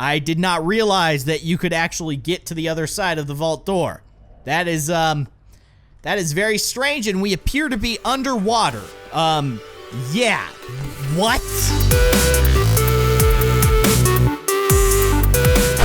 I did not realize that you could actually get to the other side of the vault door. That is very strange, and we appear to be underwater. Yeah. What?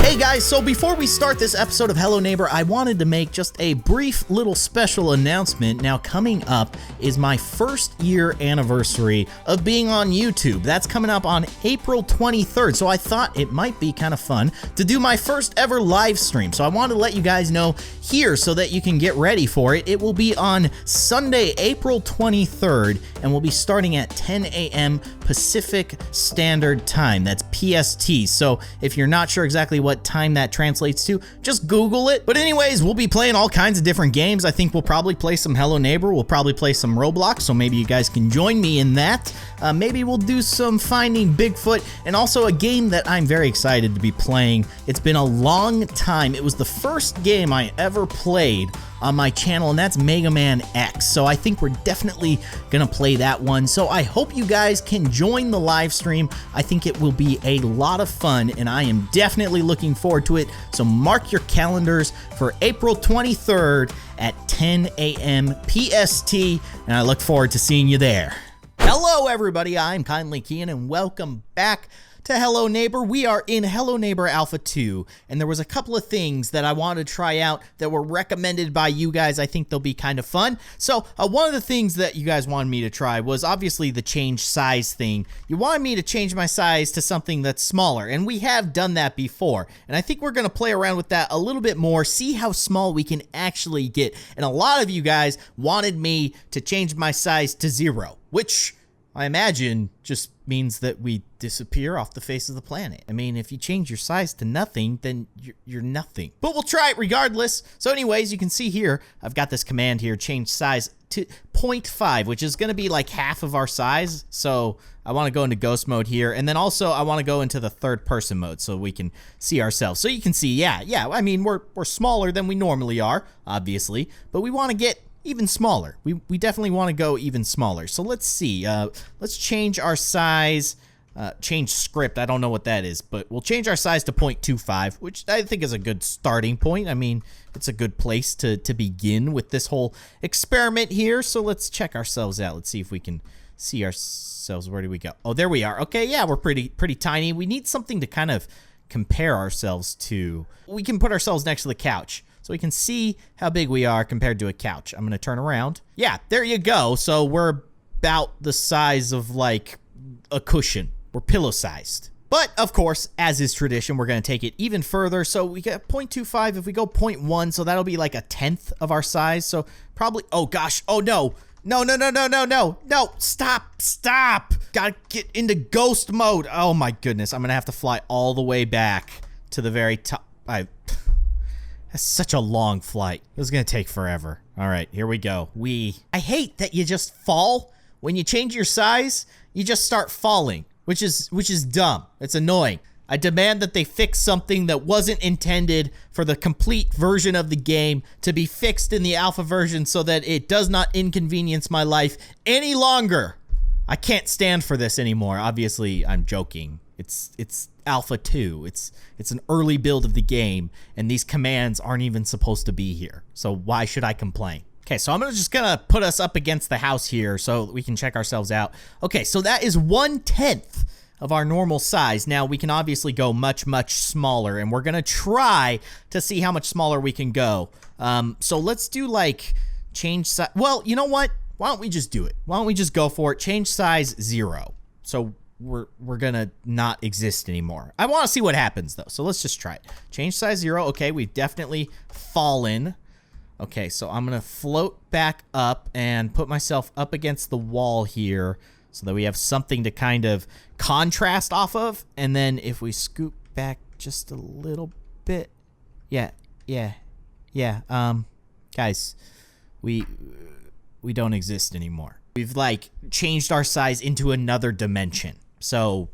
Hey guys, so before we start this episode of Hello Neighbor, I wanted to make just a brief little special announcement. Now, coming up is my first year anniversary of being on YouTube. That's coming up on April 23rd, so I thought it might be kind of fun to do my first ever live stream. So I wanted to let you guys know here so that you can get ready for it. It will be on Sunday, April 23rd, and we'll be starting at 10 a.m. Pacific Standard Time. That's PST. So if you're not sure exactly what time that translates to, just Google it. But anyways, we'll be playing all kinds of different games. I think we'll probably play some Hello Neighbor. We'll probably play some Roblox, so maybe you guys can join me in that. Maybe we'll do some Finding Bigfoot, and also a game that I'm very excited to be playing. It's been a long time. It was the first game I ever played on my channel, and that's Mega Man X. So I think we're definitely gonna play that one. So I hope you guys can join the live stream. I think it will be a lot of fun, and I am definitely looking forward to it. So mark your calendars for April 23rd at 10 a.m. PST, and I look forward to seeing you there. Hello everybody, I'm Kindly Kian, and welcome back to Hello Neighbor. We are in Hello Neighbor Alpha 2, and there was a couple of things that I wanted to try out that were recommended by you guys. I think they'll be kind of fun. So one of the things that you guys wanted me to try was obviously the change size thing. You wanted me to change my size to something that's smaller, and we have done that before. And I think we're going to play around with that a little bit more, see how small we can actually get. And a lot of you guys wanted me to change my size to 0, which I imagine just means that we disappear off the face of the planet. I mean, if you change your size to nothing, then you're nothing. But we'll try it regardless. So anyways, you can see here, I've got this command here, change size to 0.5, which is going to be like half of our size. So I want to go into ghost mode here. And then also I want to go into the third person mode so we can see ourselves. So you can see, yeah, I mean, we're smaller than we normally are, obviously, but we want to get even smaller. We definitely want to go even smaller. So let's see. Let's change our size. Change script. I don't know what that is, but we'll change our size to 0.25, which I think is a good starting point. I mean, it's a good place to begin with this whole experiment here. So let's check ourselves out. Let's see if we can see ourselves. Where do we go? Oh, there we are. Okay, yeah, we're pretty tiny. We need something to kind of compare ourselves to. We can put ourselves next to the couch, so we can see how big we are compared to a couch. I'm gonna turn around. Yeah, there you go. So we're about the size of like a cushion. We're pillow-sized. But of course, as is tradition, we're gonna take it even further. So we get 0.25. If we go 0.1, so that'll be like a 1/10 of our size. So probably, oh gosh, oh no. No, stop. Gotta get into ghost mode. Oh my goodness, I'm gonna have to fly all the way back to the very top. That's such a long flight. It was gonna take forever. All right, here we go. I hate that you just fall. When you change your size, you just start falling, which is dumb. It's annoying. I demand that they fix something that wasn't intended for the complete version of the game to be fixed in the alpha version so that it does not inconvenience my life any longer. I can't stand for this anymore. Obviously, I'm joking. It's Alpha 2. It's an early build of the game, and these commands aren't even supposed to be here. So why should I complain? Okay, so I'm just gonna put us up against the house here so we can check ourselves out. Okay, so that is 1/10 of our normal size. Now we can obviously go much smaller, and we're gonna try to see how much smaller we can go. So let's do like change size. Well, you know what? Why don't we just do it? Why don't we just go for it? Change size 0. So we're gonna not exist anymore. I want to see what happens though, so let's just try it. Change size 0. Okay, we've definitely fallen. Okay, so I'm gonna float back up and put myself up against the wall here so that we have something to kind of contrast off of. And then if we scoop back just a little bit, yeah, guys, we don't exist anymore. We've like changed our size into another dimension. So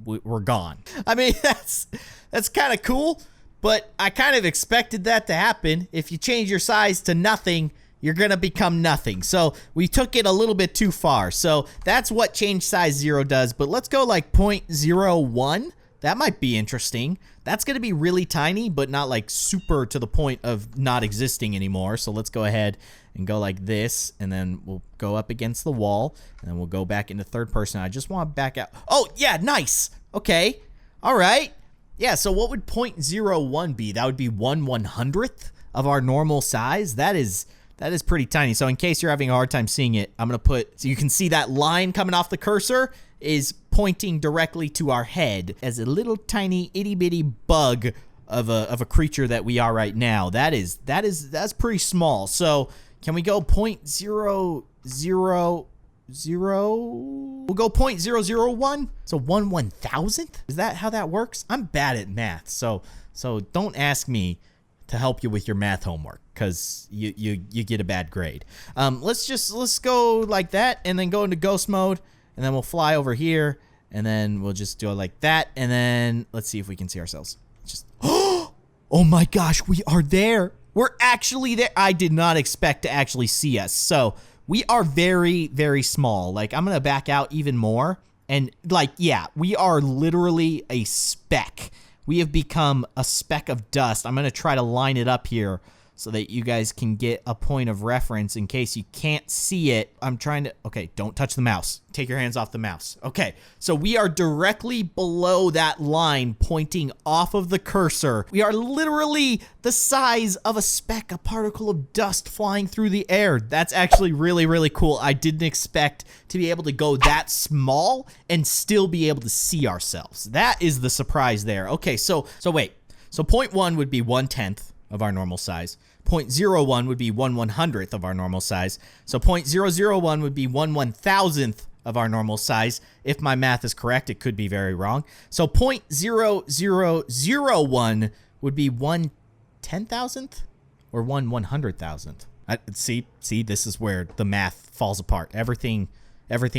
we're gone. I mean, that's kind of cool, but I kind of expected that to happen. If you change your size to nothing, you're gonna become nothing. So we took it a little bit too far. So that's what change size 0 does. But let's go like 0.01. That might be interesting. That's going to be really tiny, but not like super to the point of not existing anymore. So let's go ahead and go like this, and then we'll go up against the wall, and then we'll go back into third person. I just want to back out. Oh, yeah, nice. Okay. All right. Yeah, so what would 0.01 be? That would be 1/100th of our normal size. That is pretty tiny. So in case you're having a hard time seeing it, I'm going to put, so you can see that line coming off the cursor is pointing directly to our head as a little tiny itty bitty bug of a creature that we are right now. That's pretty small. So can we go 0.000? We'll go 0.001. So 1/1000th? Is that how that works? I'm bad at math, so don't ask me to help you with your math homework, because you get a bad grade. Let's go like that, and then go into ghost mode, and then we'll fly over here, and then we'll just do it like that, and then let's see if we can see ourselves. Just oh my gosh, we are there. We're actually there. I did not expect to actually see us. So we are very, very small. Like, I'm gonna back out even more, and like, yeah, we are literally a speck. We have become a speck of dust. I'm going to try to line it up here so that you guys can get a point of reference in case you can't see it. I'm trying to... Okay, don't touch the mouse. Take your hands off the mouse. Okay, so we are directly below that line pointing off of the cursor. We are literally the size of a speck, a particle of dust flying through the air. That's actually really, really cool. I didn't expect to be able to go that small and still be able to see ourselves. That is the surprise there. Okay, so wait. So 0.1 would be 1/10 of our normal size. 0.01 would be 1/100th of our normal size. So 0.001 would be 1/1000th of our normal size. If my math is correct, it could be very wrong. So 0.0001 would be 1/10,000th or 1/100,000th. See, this is where the math falls apart. Everything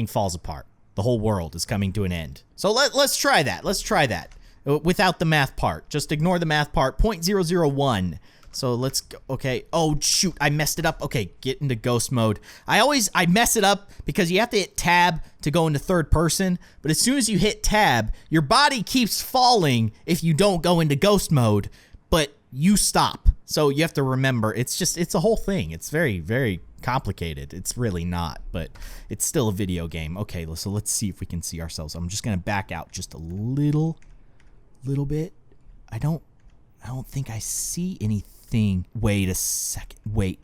falls apart. The whole world is coming to an end. So let's try that. Let's try that. Without the math part. Just ignore the math part. 0.001. So let's go. Okay. Oh, shoot. I messed it up. Okay. Get into ghost mode. I mess it up because you have to hit tab to go into third person. But as soon as you hit tab, your body keeps falling if you don't go into ghost mode. But you stop. So you have to remember, it's a whole thing. It's very, very complicated. It's really not, but it's still a video game. Okay. So let's see if we can see ourselves. I'm just going to back out just a little bit. I don't think I see anything. Wait a second. Wait.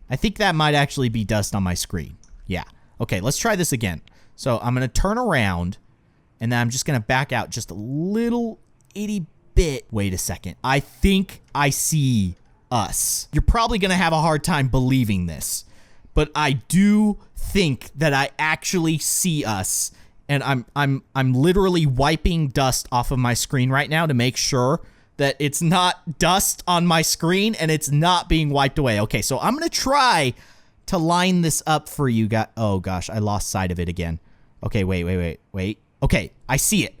I think that might actually be dust on my screen. Yeah. Okay, let's try this again. So I'm going to turn around, and then I'm just going to back out just a little itty bit. Wait a second. I think I see us. You're probably going to have a hard time believing this, but I do think that I actually see us. And I'm literally wiping dust off of my screen right now to make sure that it's not dust on my screen and it's not being wiped away. Okay, so I'm going to try to line this up for you guys. Oh, gosh, I lost sight of it again. Okay, wait. Okay, I see it.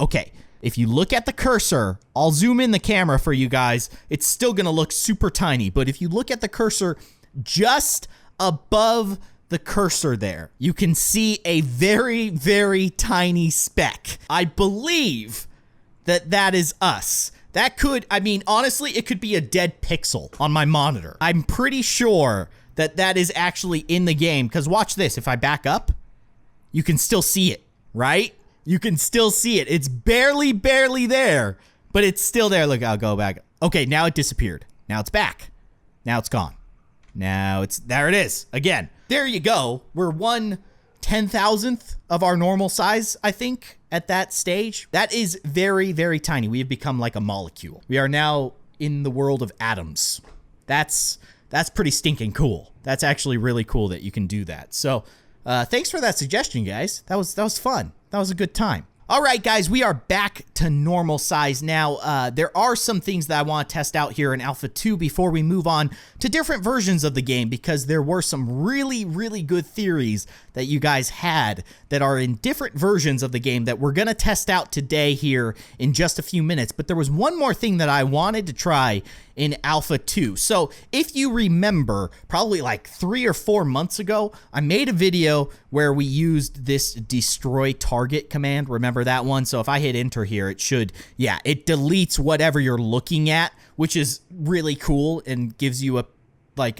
Okay, if you look at the cursor, I'll zoom in the camera for you guys. It's still going to look super tiny, but if you look at the cursor just above the cursor there, you can see a very, very tiny speck. I believe that is us. That could, I mean, honestly, it could be a dead pixel on my monitor. I'm pretty sure that is actually in the game, because watch this. If I back up, you can still see it, right? You can still see it. It's barely there, but it's still there. Look, I'll go back. Okay, now it disappeared. Now it's back. Now it's gone. Now there it is again. There you go. We're 1/10,000th of our normal size, I think, at that stage. That is very, very tiny. We have become like a molecule. We are now in the world of atoms. That's pretty stinking cool. That's actually really cool that you can do that. So, thanks for that suggestion, guys. That was fun. That was a good time. All right, guys, we are back to normal size now. There are some things that I want to test out here in Alpha 2 before we move on to different versions of the game, because there were some really, really good theories that you guys had that are in different versions of the game that we're going to test out today here in just a few minutes. But there was one more thing that I wanted to try in Alpha 2. So if you remember, probably like 3 or 4 months ago, I made a video where we used this destroy target command. Remember that one? So if I hit enter here, it should, yeah, it deletes whatever you're looking at, which is really cool and gives you a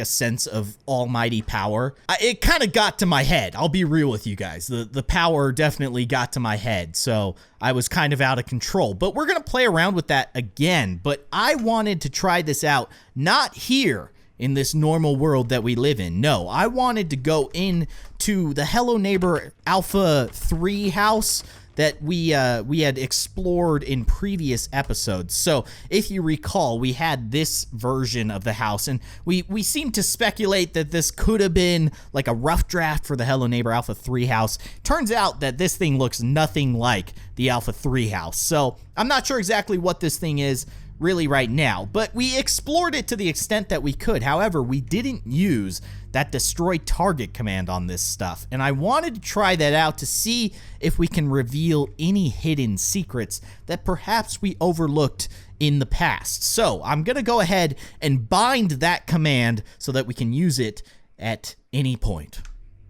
sense of almighty power. It kind of got to my head. I'll be real with you guys. The power definitely got to my head. So I was kind of out of control, but we're going to play around with that again. But I wanted to try this out, not here in this normal world that we live in. No, I wanted to go into the Hello Neighbor Alpha 3 house that we had explored in previous episodes. So if you recall, we had this version of the house, and we seemed to speculate that this could have been like a rough draft for the Hello Neighbor Alpha 3 house. Turns out that this thing looks nothing like the Alpha 3 house. So I'm not sure exactly what this thing is really right now, but we explored it to the extent that we could. However, we didn't use that destroy target command on this stuff, and I wanted to try that out to see if we can reveal any hidden secrets that perhaps we overlooked in the past. So I'm gonna go ahead and bind that command so that we can use it at any point.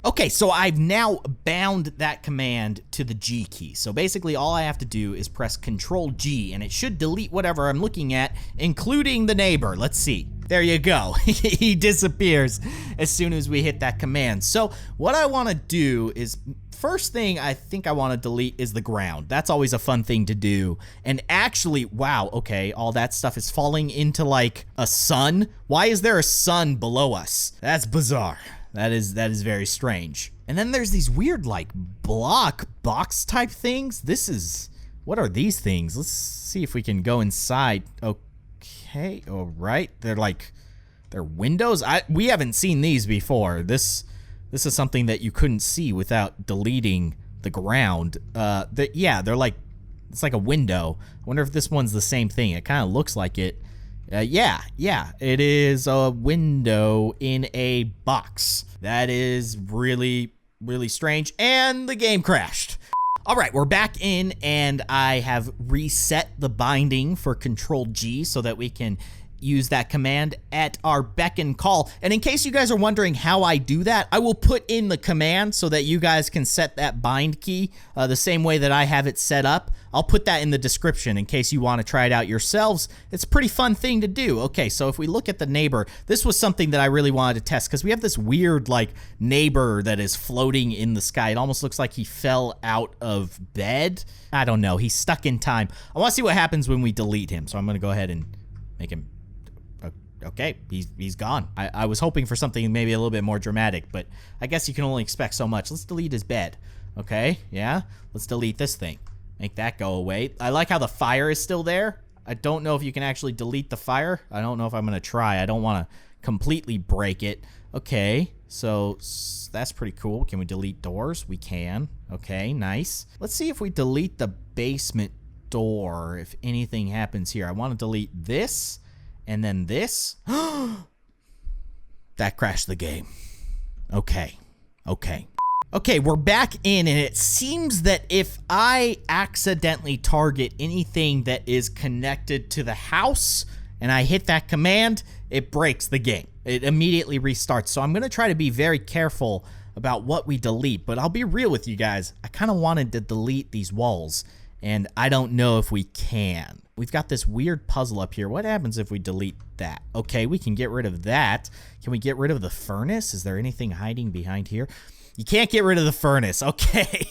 Okay, so I've now bound that command to the G key. So basically all I have to do is press Control G, and it should delete whatever I'm looking at, including the neighbor. Let's see. There you go. He disappears as soon as we hit that command. So what I want to do is, first thing I think I want to delete is the ground. That's always a fun thing to do. And actually, wow, okay, all that stuff is falling into like a sun. Why is there a sun below us? That's bizarre. That is very strange. And then there's these weird like block box type things. What are these things? Let's see if we can go inside. Okay, all right. They're windows. We haven't seen these before. This is something that you couldn't see without deleting the ground. They're like, it's like a window. I wonder if this one's the same thing. It kind of looks like it. Yeah, it is a window in a box. That is really, really strange, and the game crashed. All right, we're back in, and I have reset the binding for Control G so that we can use that command at our beck and call. And in case you guys are wondering how I do that, I will put in the command so that you guys can set that bind key the same way that I have it set up. I'll put that in the description in case you want to try it out yourselves. It's a pretty fun thing to do. Okay, so if we look at the neighbor, this was something that I really wanted to test because we have this weird like neighbor that is floating in the sky. It almost looks like he fell out of bed. I don't know. He's stuck in time. I want to see what happens when we delete him. So I'm going to go ahead and make him... Okay, he's gone. I was hoping for something maybe a little bit more dramatic, but I guess you can only expect so much. Let's delete his bed. Okay, yeah. Let's delete this thing. Make that go away. I like how the fire is still there. I don't know if you can actually delete the fire. I don't know if I'm going to try. I don't want to completely break it. Okay, so that's pretty cool. Can we delete doors? We can. Okay, nice. Let's see if we delete the basement door, if anything happens here. I want to delete this. And then this. That crashed the game. Okay, we're back in, and it seems that if I accidentally target anything that is connected to the house and I hit that command, it breaks the game. It immediately restarts. So I'm going to try to be very careful about what we delete, but I'll be real with you guys. I kind of wanted to delete these walls, and I don't know if we can. We've got this weird puzzle up here. What happens if we delete that? Okay, we can get rid of that. Can we get rid of the furnace? Is there anything hiding behind here? You can't get rid of the furnace. Okay.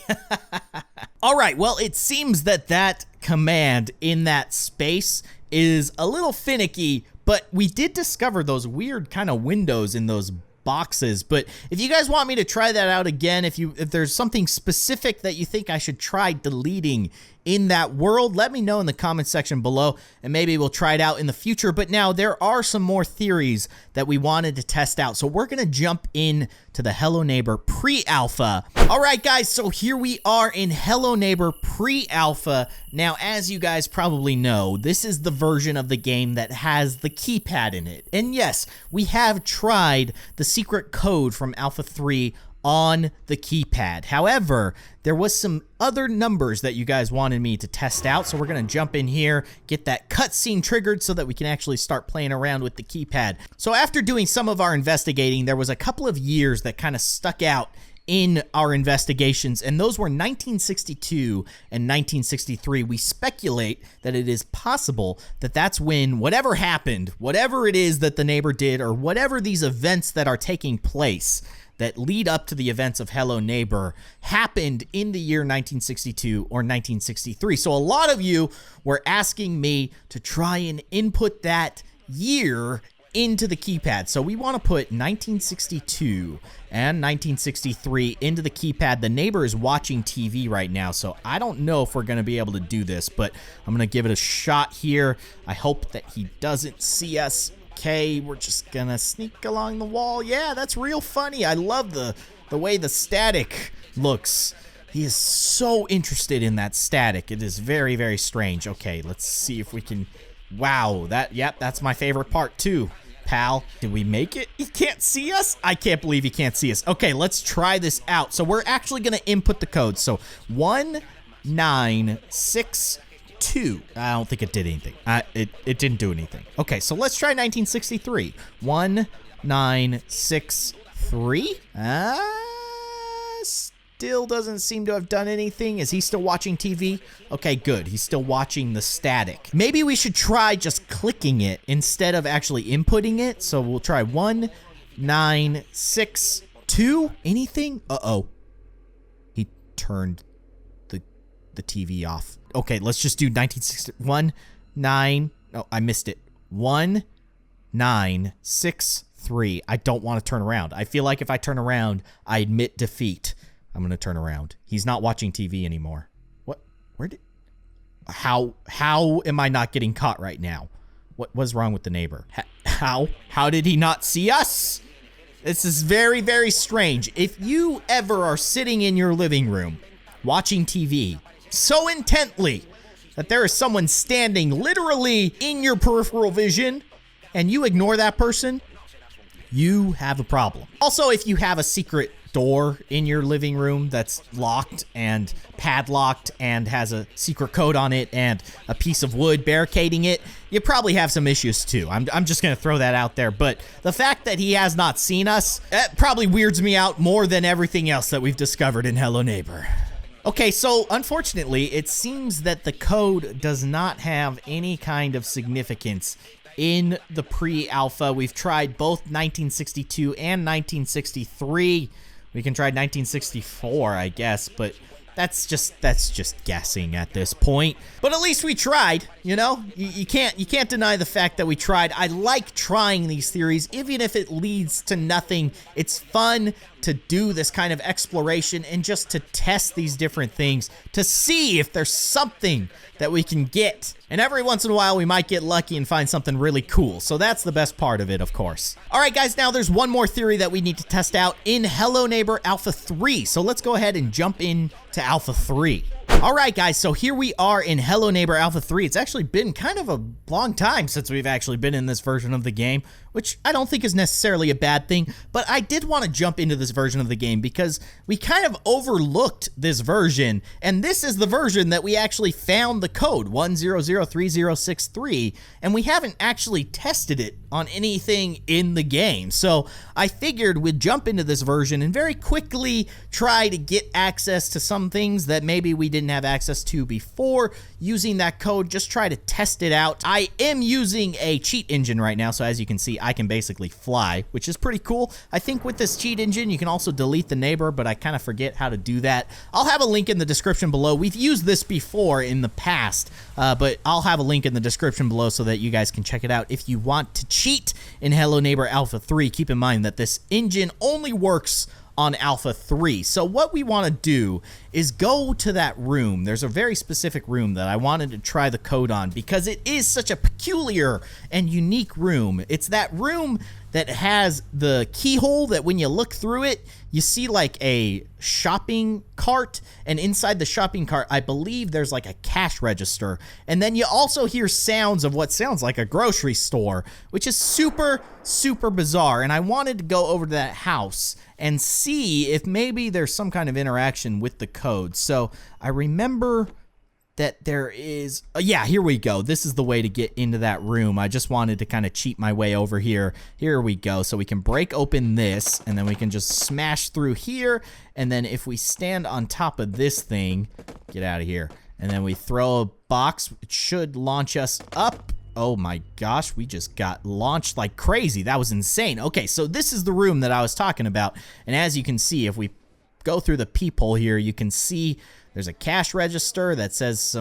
All right, well, it seems that command in that space is a little finicky, but we did discover those weird kind of windows in those boxes. But if you guys want me to try that out again, if there's something specific that you think I should try deleting in that world, let me know in the comment section below, and maybe we'll try it out in the future. But now there are some more theories that we wanted to test out, so we're gonna jump in to the Hello Neighbor pre-alpha. All right, guys, so here we are in Hello Neighbor pre-alpha. Now, as you guys probably know, this is the version of the game that has the keypad in it. And yes, we have tried the secret code from Alpha 3 on the keypad. However, there was some other numbers that you guys wanted me to test out, so we're gonna jump in here, get that cutscene triggered so that we can actually start playing around with the keypad. So after doing some of our investigating, there was a couple of years that kind of stuck out in our investigations, and those were 1962 and 1963. We speculate that it is possible that that's when whatever happened, whatever it is that the neighbor did, or whatever these events that are taking place that lead up to the events of Hello Neighbor happened in the year 1962 or 1963. So a lot of you were asking me to try and input that year into the keypad. So we want to put 1962 and 1963 into the keypad. The neighbor is watching TV right now, so I don't know if we're going to be able to do this, but I'm going to give it a shot here. I hope that he doesn't see us. Okay, we're just gonna sneak along the wall. Yeah, that's real funny. I love the way the static looks. He is so interested in that static. It is very, very strange. Okay, let's see if we can... Wow, that's my favorite part too, pal. Did we make it? He can't see us? I can't believe he can't see us. Okay, let's try this out. So we're actually gonna input the code. So 1962. I don't think it did anything. It didn't do anything. Okay, so let's try 1963. 1963. Still doesn't seem to have done anything. Is he still watching TV? Okay, good. He's still watching the static. Maybe we should try just clicking it instead of actually inputting it. So we'll try 1962. Anything? Uh-oh. He turned the TV off. Okay, let's just do 1961. Oh, I missed it. 1963. I don't want to turn around. I feel like if I turn around, I admit defeat. I'm going to turn around. He's not watching TV anymore. What? Where did... How am I not getting caught right now? What was wrong with the neighbor? How did he not see us? This is very, very strange. If you ever are sitting in your living room watching TV so intently that there is someone standing literally in your peripheral vision and you ignore that person, you have a problem. Also, if you have a secret door in your living room that's locked and padlocked and has a secret code on it and a piece of wood barricading it, you probably have some issues too. I'm just gonna throw that out there, but the fact that he has not seen us, that probably weirds me out more than everything else that we've discovered in Hello Neighbor. Okay, so unfortunately, it seems that the code does not have any kind of significance in the pre-alpha. We've tried both 1962 and 1963. We can try 1964, I guess, but that's just guessing at this point. But at least we tried, you know? You can't deny the fact that we tried. I like trying these theories, even if it leads to nothing. It's fun to do this kind of exploration and just to test these different things to see if there's something that we can get. And every once in a while, we might get lucky and find something really cool. So that's the best part of it, of course. All right, guys, now there's one more theory that we need to test out in Hello Neighbor Alpha 3. So let's go ahead and jump in to Alpha 3. All right, guys, so here we are in Hello Neighbor Alpha 3. It's actually been kind of a long time since we've actually been in this version of the game, which I don't think is necessarily a bad thing, but I did want to jump into this version of the game because we kind of overlooked this version, and this is the version that we actually found the code, 1003063, and we haven't actually tested it on anything in the game. So I figured we'd jump into this version and very quickly try to get access to some things that maybe we didn't have access to before using that code. Just try to test it out. I am using a cheat engine right now, so as you can see, I can basically fly, which is pretty cool. I think with this cheat engine, you can also delete the neighbor, but I kind of forget how to do that. I'll have a link in the description below. We've used this before in the past, but I'll have a link in the description below so that you guys can check it out if you want to cheat in Hello Neighbor Alpha 3. Keep in mind that this engine only works on Alpha 3. So what we want to do is go to that room. There's a very specific room that I wanted to try the code on because it is such a peculiar and unique room. It's that room that has the keyhole that when you look through it, you see like a shopping cart, and inside the shopping cart, I believe there's like a cash register. And then you also hear sounds of what sounds like a grocery store, which is super, super bizarre. And I wanted to go over to that house and see if maybe there's some kind of interaction with the code. So I remember that there is, yeah, here we go. This is the way to get into that room. I just wanted to kind of cheat my way over here. Here we go. So we can break open this, and then we can just smash through here. And then if we stand on top of this thing, get out of here. And then we throw a box, it should launch us up. Oh my gosh, we just got launched like crazy. That was insane. Okay, so this is the room that I was talking about. And as you can see, if we go through the peephole here, you can see there's a cash register that says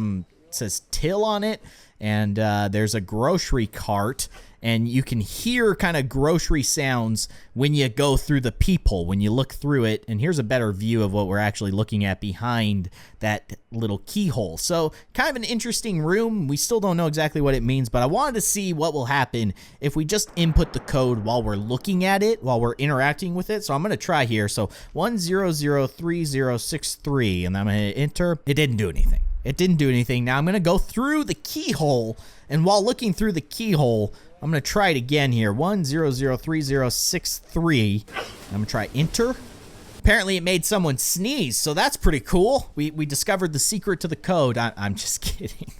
till on it, and there's a grocery cart, and you can hear kind of grocery sounds when you go through the peephole, when you look through it. And here's a better view of what we're actually looking at behind that little keyhole. So kind of an interesting room. We still don't know exactly what it means, but I wanted to see what will happen if we just input the code while we're looking at it, while we're interacting with it. So I'm going to try here. So 1003063, and I'm going to hit enter. It didn't do anything. It didn't do anything. Now I'm going to go through the keyhole, and while looking through the keyhole, I'm going to try it again here. 1003063. I'm going to try enter. Apparently it made someone sneeze, so that's pretty cool. We discovered the secret to the code. I'm just kidding.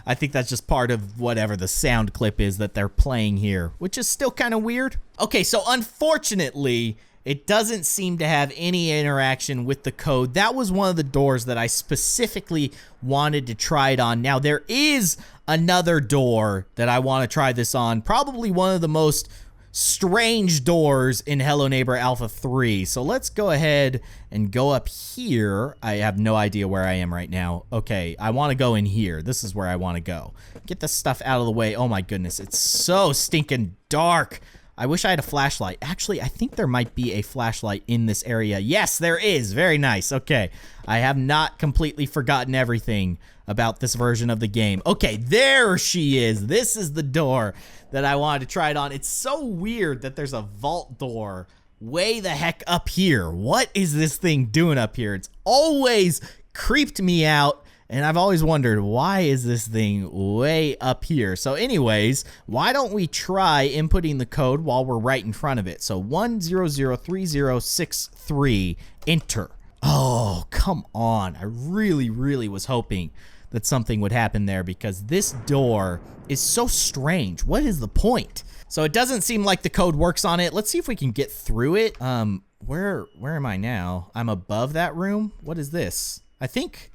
I think that's just part of whatever the sound clip is that they're playing here, which is still kind of weird. Okay, so unfortunately, it doesn't seem to have any interaction with the code. That was one of the doors that I specifically wanted to try it on. Now, there is another door that I want to try this on. Probably one of the most strange doors in Hello Neighbor Alpha 3. So let's go ahead and go up here. I have no idea where I am right now. Okay, I want to go in here. This is where I want to go. Get this stuff out of the way. Oh my goodness, it's so stinking dark. I wish I had a flashlight. Actually, I think there might be a flashlight in this area. Yes, there is. Very nice. Okay, I have not completely forgotten everything about this version of the game. Okay, there she is. This is the door that I wanted to try it on. It's so weird that there's a vault door way the heck up here. What is this thing doing up here? It's always creeped me out. And I've always wondered, why is this thing way up here? So anyways, why don't we try inputting the code while we're right in front of it? So 1003063, enter. Oh, come on. I really, really was hoping that something would happen there because this door is so strange. What is the point? So it doesn't seem like the code works on it. Let's see if we can get through it. Where am I now? I'm above that room. What is this? I think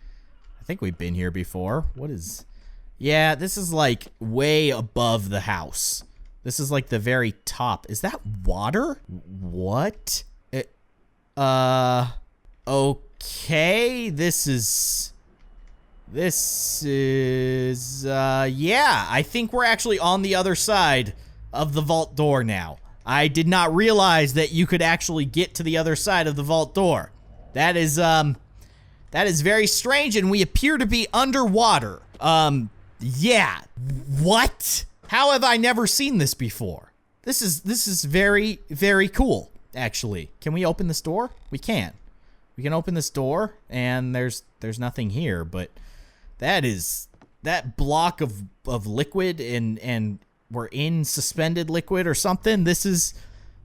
we've been here before. What is... Yeah, this is like way above the house. This is like the very top. Is that water? What? Okay. This is... yeah, I think we're actually on the other side of the vault door now. I did not realize that you could actually get to the other side of the vault door. That is very strange, and we appear to be underwater. Yeah. What? How have I never seen this before? This is very, very cool, actually. Can we open this door? We can. We can open this door, and there's nothing here, but that block of liquid, and we're in suspended liquid or something. This is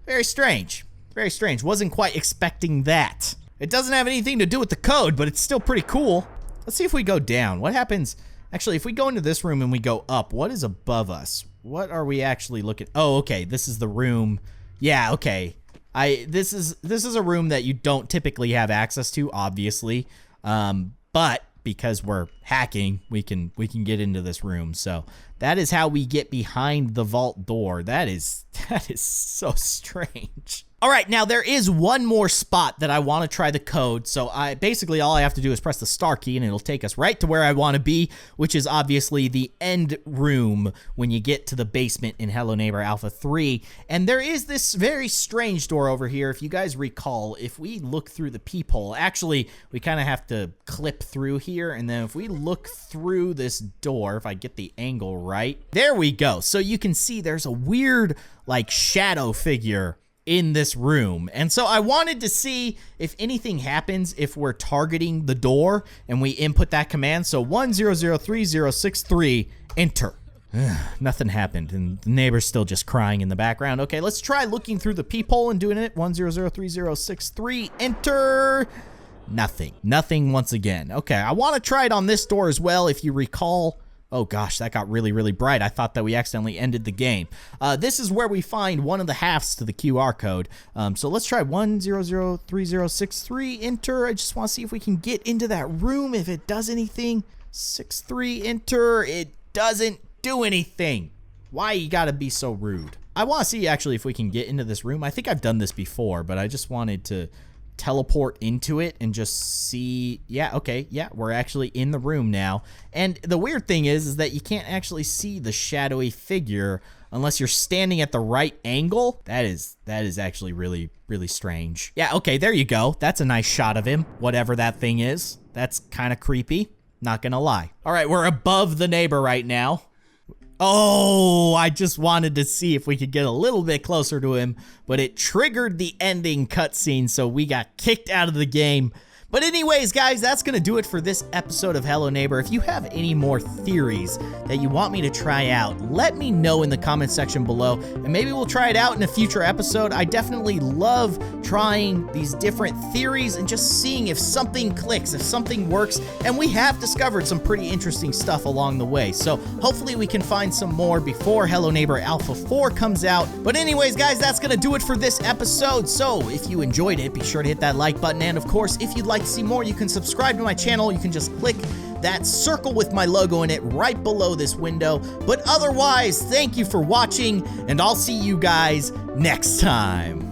very strange. Very strange. Wasn't quite expecting that. It doesn't have anything to do with the code, but it's still pretty cool. Let's see if we go down. What happens? Actually, if we go into this room and we go up, what is above us? What are we actually looking? Oh, okay. This is the room. Yeah, okay. This is a room that you don't typically have access to, obviously. But because we're hacking, we can get into this room. So that is how we get behind the vault door. That is so strange. All right, now there is one more spot that I want to try the code. So basically all I have to do is press the star key and it'll take us right to where I want to be, which is obviously the end room when you get to the basement in Hello Neighbor Alpha 3. And there is this very strange door over here. If you guys recall, if we look through the peephole, actually we kind of have to clip through here. And then if we look through this door, if I get the angle right, there we go. So you can see there's a weird like shadow figure in this room. And so I wanted to see if anything happens if we're targeting the door and we input that command. So 1003063, enter. Nothing happened, and the neighbor's still just crying in the background. Okay, let's try looking through the peephole and doing it. 1003063, enter. Nothing. Nothing once again. Okay, I want to try it on this door as well. If you recall... Oh gosh, that got really, really bright. I thought that we accidentally ended the game. This is where we find one of the halves to the QR code. So let's try 1003063, enter. I just want to see if we can get into that room, if it does anything. 63, enter. It doesn't do anything. Why you gotta be so rude? I want to see actually if we can get into this room. I think I've done this before, but I just wanted to teleport into it and just see. Yeah, okay, yeah, we're actually in the room now. And the weird thing is that you can't actually see the shadowy figure unless you're standing at the right angle. That is actually really, really strange. Yeah, okay, there you go. That's a nice shot of him, whatever that thing is. That's kind of creepy, not gonna lie. All right, we're above the neighbor right now. Oh, I just wanted to see if we could get a little bit closer to him, but it triggered the ending cutscene, so we got kicked out of the game. But anyways, guys, that's going to do it for this episode of Hello Neighbor. If you have any more theories that you want me to try out, let me know in the comment section below, and maybe we'll try it out in a future episode. I definitely love trying these different theories and just seeing if something clicks, if something works, and we have discovered some pretty interesting stuff along the way. So hopefully we can find some more before Hello Neighbor Alpha 4 comes out. But anyways, guys, that's going to do it for this episode. So if you enjoyed it, be sure to hit that like button, and of course, if you'd like to see more, you can subscribe to my channel. You can just click that circle with my logo in it right below this window. But otherwise, thank you for watching, and I'll see you guys next time.